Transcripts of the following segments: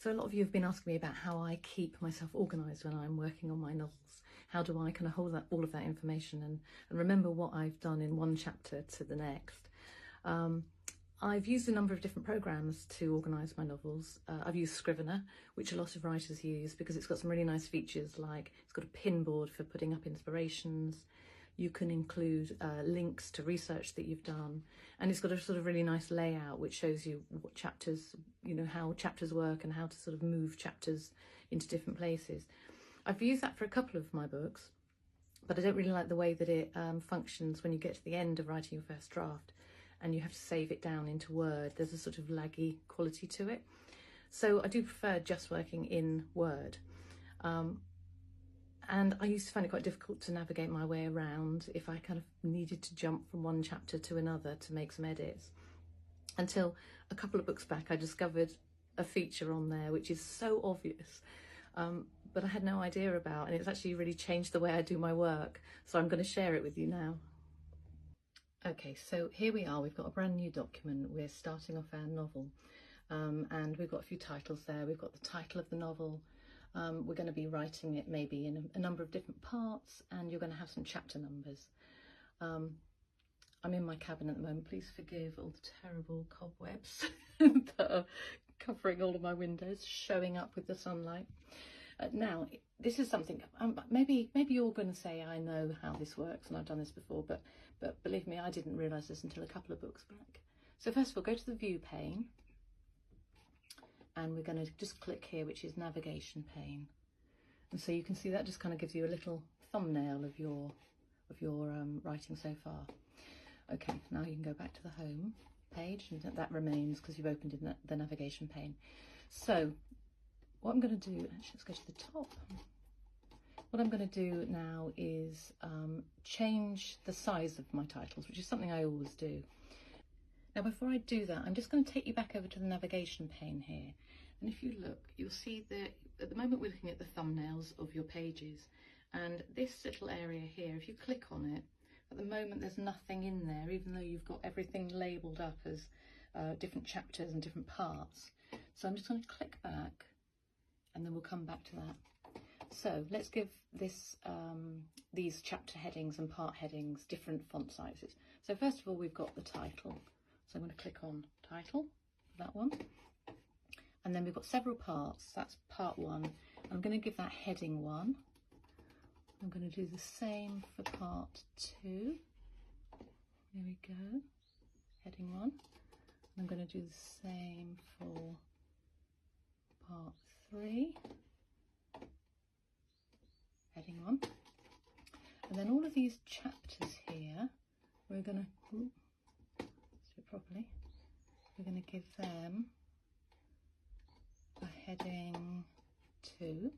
So a lot of you have been asking me about how I keep myself organised when I'm working on my novels. How do I kind of hold all of that information and remember what I've done in one chapter to the next. I've used a number of different programs to organise my novels. I've used Scrivener, which a lot of writers use because it's got some really nice features, like it's got a pin board for putting up inspirations. You can include links to research that you've done, and it's got a sort of really nice layout which shows you what chapters, how chapters work and how to sort of move chapters into different places. I've used that for a couple of my books, but I don't really like the way that it functions when you get to the end of writing your first draft and you have to save it down into Word. There's a sort of laggy quality to it. So I do prefer just working in Word. And I used to find it quite difficult to navigate my way around if I kind of needed to jump from one chapter to another to make some edits. Until a couple of books back, I discovered a feature on there which is so obvious, but I had no idea about, and it's actually really changed the way I do my work. So I'm going to share it with you now. Okay, so here we are. We've got a brand new document. We're starting off our novel, and we've got a few titles there. We've got the title of the novel. We're going to be writing it maybe in a number of different parts, and you're going to have some chapter numbers. I'm in my cabin at the moment. Please forgive all the terrible cobwebs that are covering all of my windows, showing up with the sunlight. Now, this is something, maybe you're going to say, I know how this works and I've done this before, but believe me, I didn't realise this until a couple of books back. So first of all, go to the view pane. And we're going to just click here, which is navigation pane. And so you can see that just kind of gives you a little thumbnail of your writing so far. Okay, now you can go back to the home page, and that remains because you've opened in the navigation pane. So what I'm going to do, actually let's go to the top. What I'm going to do now is change the size of my titles, which is something I always do. Now, before I do that, I'm just going to take you back over to the navigation pane here. And if you look, you'll see that at the moment we're looking at the thumbnails of your pages. And this little area here, if you click on it, at the moment there's nothing in there, even though you've got everything labelled up as different chapters and different parts. So I'm just going to click back and then we'll come back to that. So let's give this these chapter headings and part headings different font sizes. So first of all, we've got the title. So I'm going to click on title, that one. And then we've got several parts. That's part 1. I'm going to give that heading 1. I'm going to do the same for part 2. There we go. Heading 1. I'm going to do the same for part 3. Heading 1. And then all of these chapters here, we're going to properly, we're going to give them a heading 2.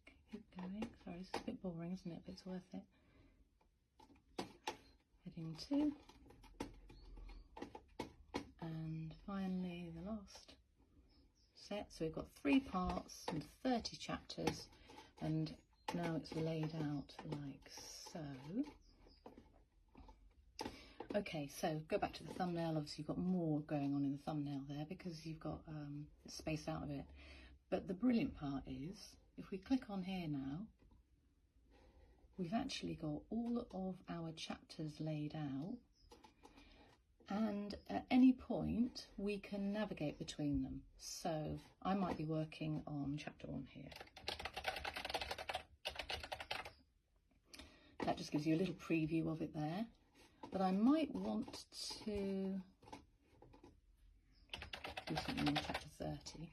Just keep going. Sorry, this is a bit boring, isn't it? But it's worth it. Heading 2. And finally the last set. So we've got 3 parts and 30 chapters, and now it's laid out like so. Okay, so go back to the thumbnail. Obviously you've got more going on in the thumbnail there because you've got space out of it. But the brilliant part is, if we click on here now, we've actually got all of our chapters laid out, and at any point we can navigate between them. So I might be working on chapter 1 here. That just gives you a little preview of it there. But I might want to do something in chapter 30.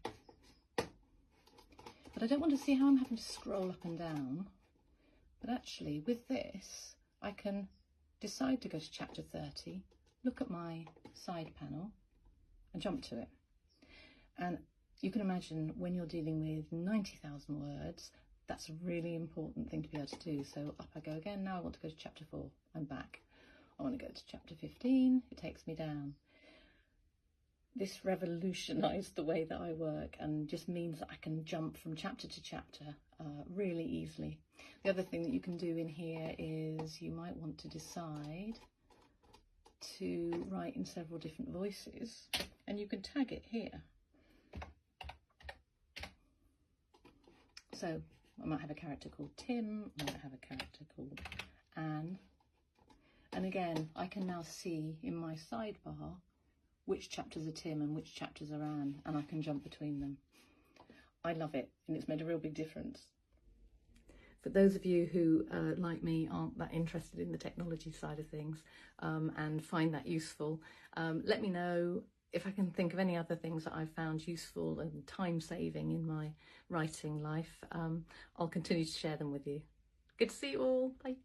But I don't want to see how I'm having to scroll up and down. But actually, with this, I can decide to go to chapter 30, look at my side panel, and jump to it. And you can imagine when you're dealing with 90,000 words, that's a really important thing to be able to do. So up I go again. Now I want to go to chapter 4 and back. I want to go to chapter 15, it takes me down. This revolutionised the way that I work and just means that I can jump from chapter to chapter really easily. The other thing that you can do in here is you might want to decide to write in several different voices, and you can tag it here. So I might have a character called Tim, I might have a character called Anne, and again I can now see in my sidebar which chapters are Tim and which chapters are Anne, and I can jump between them. I love it, and it's made a real big difference. For those of you who, like me, aren't that interested in the technology side of things and find that useful, let me know if I can think of any other things that I've found useful and time-saving in my writing life. I'll continue to share them with you. Good to see you all. Bye.